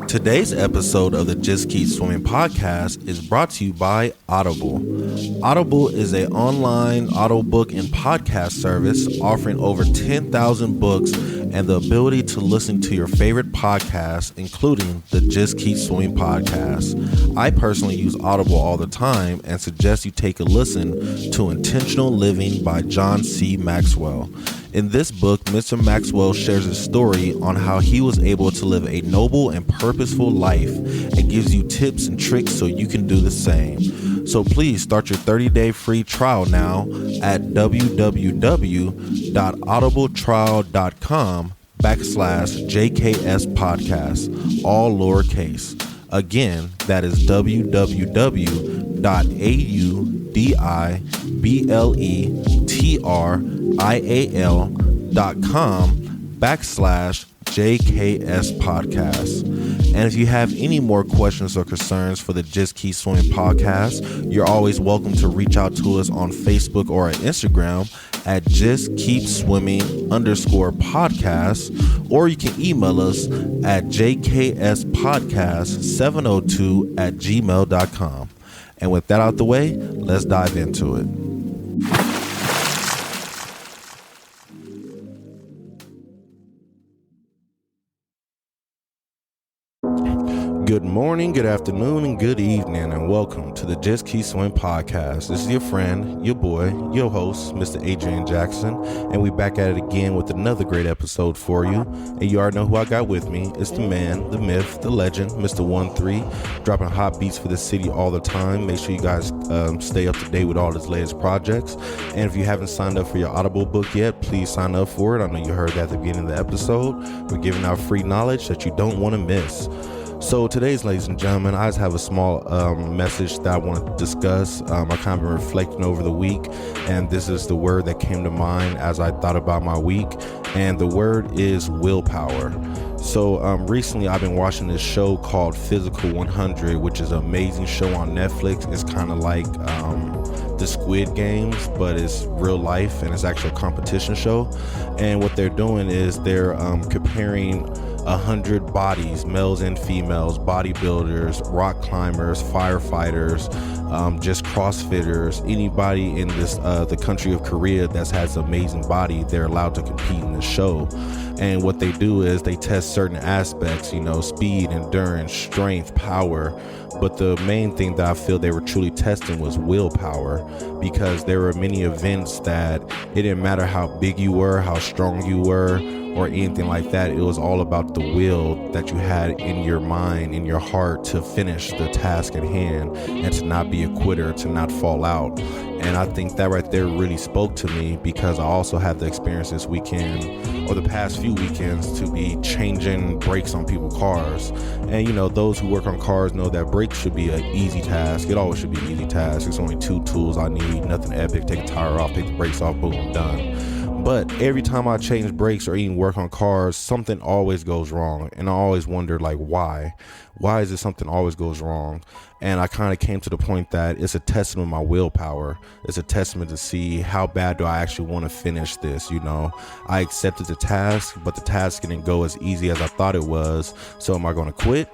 Today's episode of the Just Keep Swimming podcast is brought to you by Audible. Audible is an online audiobook and podcast service offering over 10,000 books and the ability to listen to your favorite podcasts, including the Just Keep Swimming podcast. I personally use Audible all the time and suggest you take a listen to Intentional Living by John C. Maxwell. In this book, Mr. Maxwell shares his story on how he was able to live a noble and purposeful life and gives you tips and tricks so you can do the same. So please start your 30-day free trial now at www.audibletrial.com/JKS podcast, all lowercase. Again, that is www.audibletrial.com/JKS podcast. And if you have any more questions or concerns for the Just Keep Swimming podcast, you're always welcome to reach out to us on Facebook or at Instagram at justkkeepswimming_podcast, or you can email us at jkspodcast702@gmail.com. And with that out the way, let's dive into it. Good morning, good afternoon, and good evening, and welcome to the Just Keep Swimming podcast. This is your friend, your boy, your host, Mr. Adrian Jackson, and we back at it again with another great episode for you. And you already know who I got with me. It's the man, the myth, the legend, Mr. 1-3, dropping hot beats for the city all the time. Make sure you guys stay up to date with all his latest projects. And if you haven't signed up for your Audible book yet, please sign up for it. I know you heard that at the beginning of the episode. We're giving out free knowledge that you don't want to miss. So today's, ladies and gentlemen, I just have a small message that I want to discuss. I kind of been reflecting over the week, and this is the word that came to mind as I thought about my week, and the word is willpower. So recently I've been watching this show called Physical 100, which is an amazing show on Netflix. It's kind of like the Squid Games, but it's real life, and it's actually a competition show. And what they're doing is they're comparing 100 bodies, males and females, bodybuilders, rock climbers, firefighters, just CrossFitters, anybody in this the country of Korea that has an amazing body. They're allowed to compete in the show. And what they do is they test certain aspects, speed, endurance, strength, power. But the main thing that I feel they were truly testing was willpower, because there were many events that it didn't matter how big you were, how strong you were, or anything like that. It was all about the will that you had in your mind, in your heart, to finish the task at hand and to not be a quitter, to not fall out. And I think that right there really spoke to me, because I also had the experience this weekend, or the past few weekends, to be changing brakes on people's cars. And those who work on cars know that brakes should be an easy task. It always should be an easy task. It's only 2 tools I need, nothing epic. Take a tire off, take the brakes off, boom, I'm done. But every time I change brakes or even work on cars, something always goes wrong. And I always wondered, why? Why is it something always goes wrong? And I kind of came to the point that it's a testament of my willpower. It's a testament to see how bad do I actually want to finish this. I accepted the task, but the task didn't go as easy as I thought it was. So am I going to quit?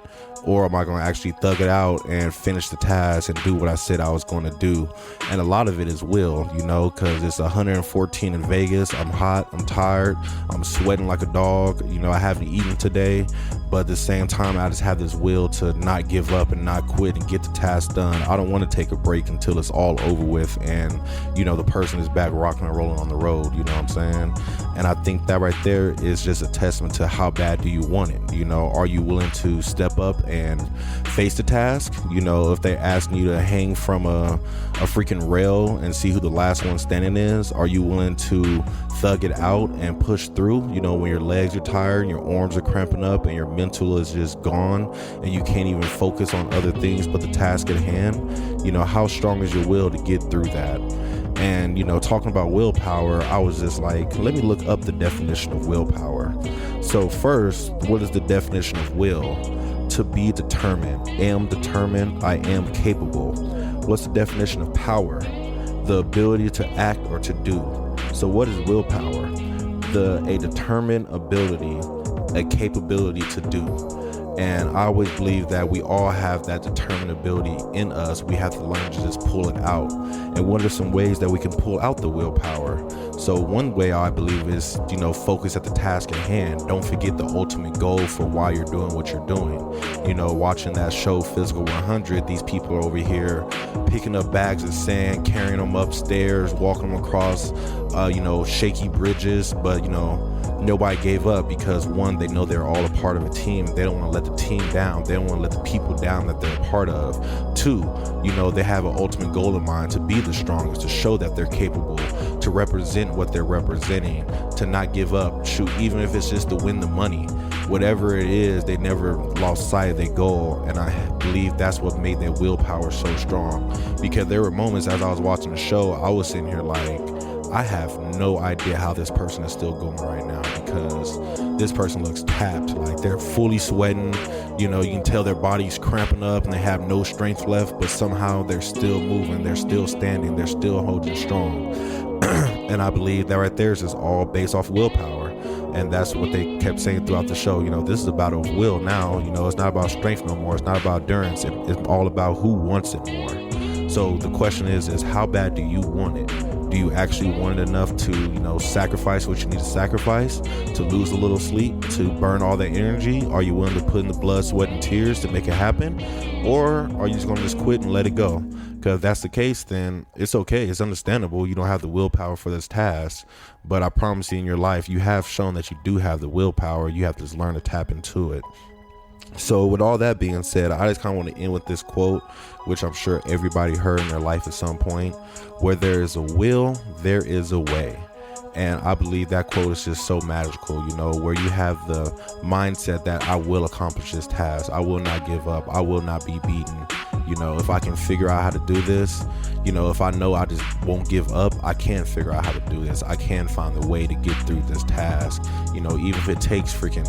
Or am I going to actually thug it out and finish the task and do what I said I was going to do? And a lot of it is will, because it's 114 in Vegas. I'm hot. I'm tired. I'm sweating like a dog. I haven't eaten today. But at the same time, I just have this will to not give up and not quit and get the task done. I don't want to take a break until it's all over with and, the person is back rocking and rolling on the road. You know what I'm saying? And I think that right there is just a testament to how bad do you want it? Are you willing to step up and face the task? If they're asking you to hang from a freaking rail and see who the last one standing is, are you willing to thug it out and push through? When your legs are tired and your arms are cramping up and your mental is just gone and you can't even focus on other things but the task at hand, how strong is your will to get through that? And, talking about willpower, I was just like, let me look up the definition of willpower. So first, what is the definition of will? To be determined. Am determined. I am capable. What's the definition of power? The ability to act or to do. So what is willpower? A determined ability, a capability to do. And I always believe that we all have that determinability in us. We have to learn to just pull it out. And what are some ways that we can pull out the willpower? So one way I believe is, focus at the task at hand. Don't forget the ultimate goal for why you're doing what you're doing. Watching that show Physical 100, these people are over here picking up bags of sand, carrying them upstairs, walking them across, shaky bridges. But, nobody gave up because, one, they know they're all a part of a team. They don't want to let the team down. They don't want to let the people down that they're a part of. Two, they have an ultimate goal in mind to be the strongest, to show that they're capable, to represent what they're representing, to not give up. Shoot, even if it's just to win the money, whatever it is, they never lost sight of their goal. And I believe that's what made their willpower so strong, because there were moments as I was watching the show, I was sitting here like, I have no idea how this person is still going right now, because this person looks tapped, like they're fully sweating. You can tell their body's cramping up and they have no strength left, but somehow they're still moving, they're still standing, they're still holding strong. And I believe that right there is just all based off willpower. And that's what they kept saying throughout the show. This is a battle of will now. It's not about strength no more. It's not about endurance. It's all about who wants it more. So the question is how bad do you want it? Do you actually want it enough to, sacrifice what you need to sacrifice, to lose a little sleep, to burn all that energy? Are you willing to put in the blood, sweat, and tears to make it happen? Or are you just going to just quit and let it go? Because if that's the case, then it's okay. It's understandable. You don't have the willpower for this task. But I promise you, in your life, you have shown that you do have the willpower. You have to just learn to tap into it. So with all that being said, I just kind of want to end with this quote, which I'm sure everybody heard in their life at some point: where there is a will, there is a way. And I believe that quote is just so magical, where you have the mindset that I will accomplish this task. I will not give up. I will not be beaten. If I can figure out how to do this, if I know I just won't give up, I can figure out how to do this. I can find the way to get through this task. Even if it takes freaking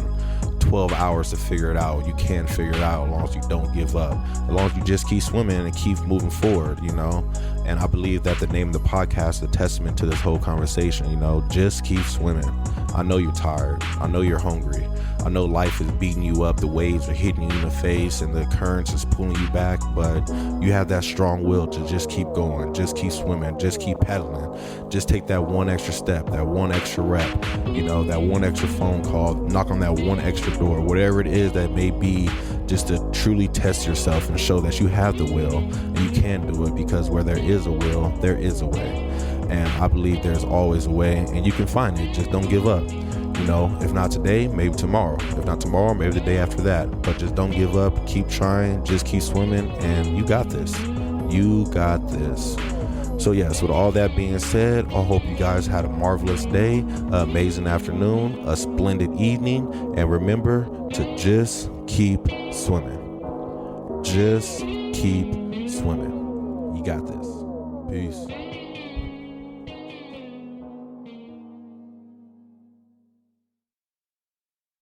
12 hours to figure it out, you can figure it out as long as you don't give up, as long as you just keep swimming and keep moving forward. And I believe that the name of the podcast is a testament to this whole conversation. Just keep swimming. I know you're tired. I know you're hungry. I know life is beating you up. The waves are hitting you in the face and the currents is pulling you back, but you have that strong will to just keep going, just keep swimming, just keep pedaling. Just take that one extra step, that one extra rep, that one extra phone call, knock on that one extra door, whatever it is that may be, just to truly test yourself and show that you have the will and you can do it, because where there is a will, there is a way. And I believe there's always a way, and you can find it. Just don't give up. If not today, maybe tomorrow. If not tomorrow, maybe the day after that. But just don't give up. Keep trying. Just keep swimming, and you got this. You got this. So yes, with all that being said, I hope you guys had a marvelous day, amazing afternoon, a splendid evening, and remember to just keep swimming. Just keep swimming. You got this. Peace.